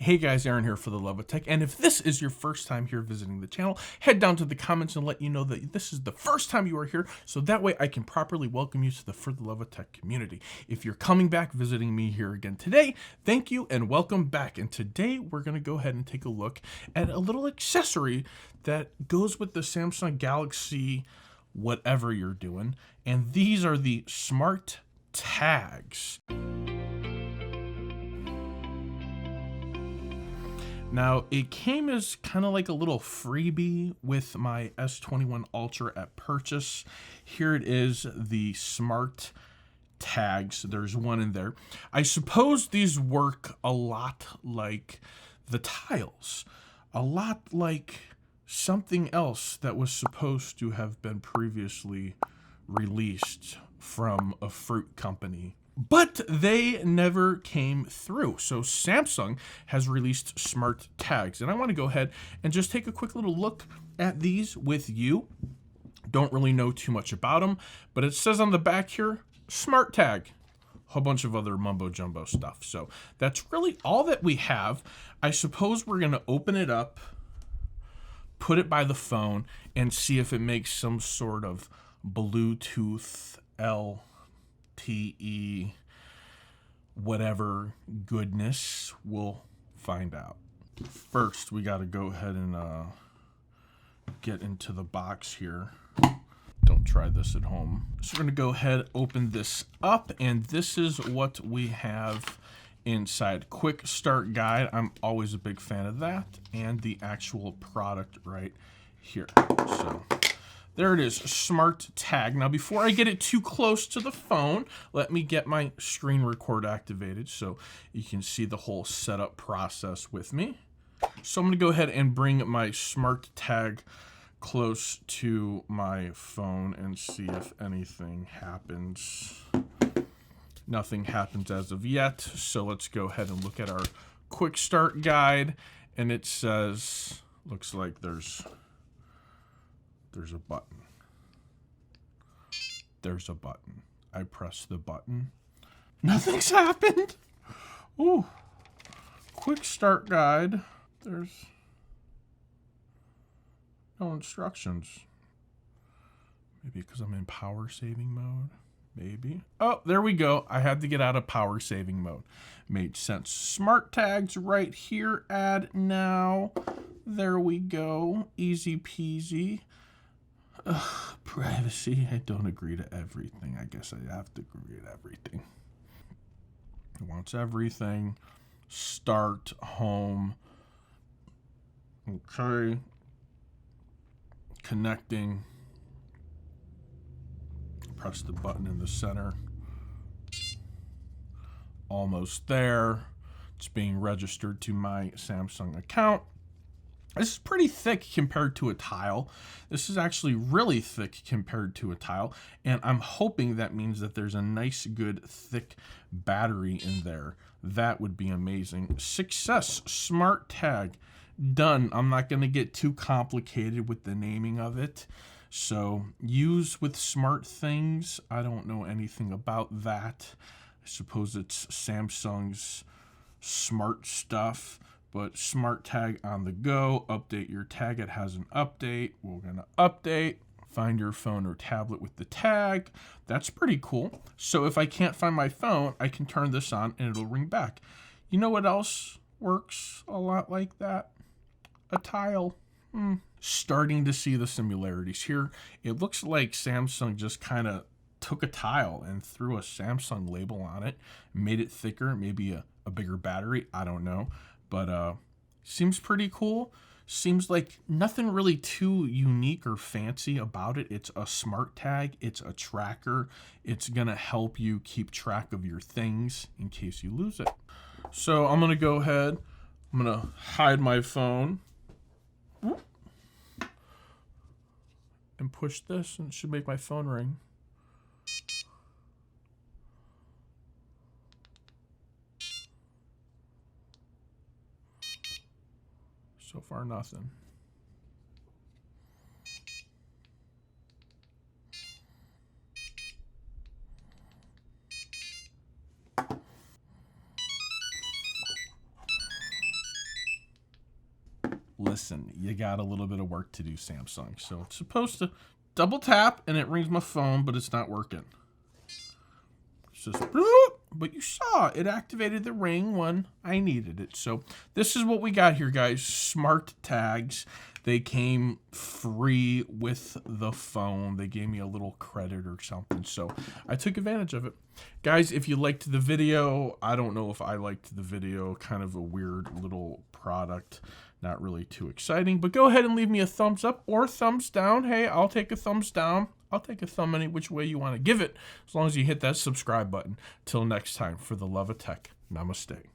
Hey guys, Aaron here for the Love of Tech, and if this is your first time here visiting the channel, head down to the comments and let you know that this is the first time you are here, so that way I can properly welcome you to the For the Love of Tech community. If you're coming back visiting me here again today, thank you and welcome back. And today we're going to go ahead and take a look at a little accessory that goes with the Samsung Galaxy whatever you're doing, and these are the smart tags. Now, it came as kind of like a little freebie with my S21 Ultra at purchase. Here it is, the smart tags. There's one in there. I suppose these work a lot like the tiles, a lot like something else that was supposed to have been previously released from a fruit company, but they never came through. So Samsung has released smart tags, and I want to go ahead and just take a quick little look at these with you. Don't really know too much about them, but it says on the back here, smart tag, a whole bunch of other mumbo jumbo stuff. So that's really all that we have. I suppose we're going to open it up, put it by the phone, and see if it makes some sort of Bluetooth LTE whatever goodness. We'll find out. First, we got to go ahead and get into the box here. Don't try this at home. So we're going to go ahead, open this up, and this is what we have inside. Quick start guide. I'm always a big fan of that, and the actual product right here. So there it is, smart tag. Now, before I get it too close to the phone, let me get my screen record activated so you can see the whole setup process with me. So I'm going to go ahead and bring my smart tag close to my phone and see if anything happens. Nothing happens as of yet, so let's go ahead and look at our quick start guide, and it says, looks like there's a button. There's a button. I press the button. Nothing's happened. Ooh. Quick start guide. There's no instructions. Maybe because I'm in power saving mode. Maybe. Oh, there we go. I had to get out of power saving mode. Made sense. Smart tags right here. Add now. There we go. Easy peasy. Privacy. I don't agree to everything. I guess I have to agree to everything. It wants everything. Start home. Okay. Connecting. Press the button in the center. Almost there. It's being registered to my Samsung account. This is pretty thick compared to a tile. This is actually really thick compared to a tile, and I'm hoping that means that there's a nice, good, thick battery in there. That would be amazing. Success, smart tag, done. I'm not going to get too complicated with the naming of it. So, use with smart things. I don't know anything about that. I suppose it's Samsung's smart stuff. But smart tag on the go, update your tag. It has an update. We're going to update. Find your phone or tablet with the tag. That's pretty cool. So if I can't find my phone, I can turn this on and it'll ring back. You know what else works a lot like that? A tile. Starting to see the similarities here. It looks like Samsung just kind of took a tile and threw a Samsung label on it, made it thicker, maybe a bigger battery. I don't know. But seems pretty cool. Seems like nothing really too unique or fancy about it. It's a smart tag. It's a tracker. It's going to help you keep track of your things in case you lose it. So I'm going to go ahead. I'm going to hide my phone. And push this, and it should make my phone ring. So far, nothing. listen, you got a little bit of work to do, Samsung. So it's supposed to double tap and it rings my phone, but it's not working. It's just, but you saw it activated the ring when I needed it. So this is what we got here, guys. Smart tags. They came free with the phone. They gave me a little credit or something. So I took advantage of it. Guys, if you liked the video, I don't know if I liked the video. Kind of a weird little product. Not really too exciting. But go ahead and leave me a thumbs up or thumbs down. Hey, I'll take a thumbs down. I'll take a thumb any which way you want to give it, as long as you hit that subscribe button. Till next time, for the love of tech, namaste.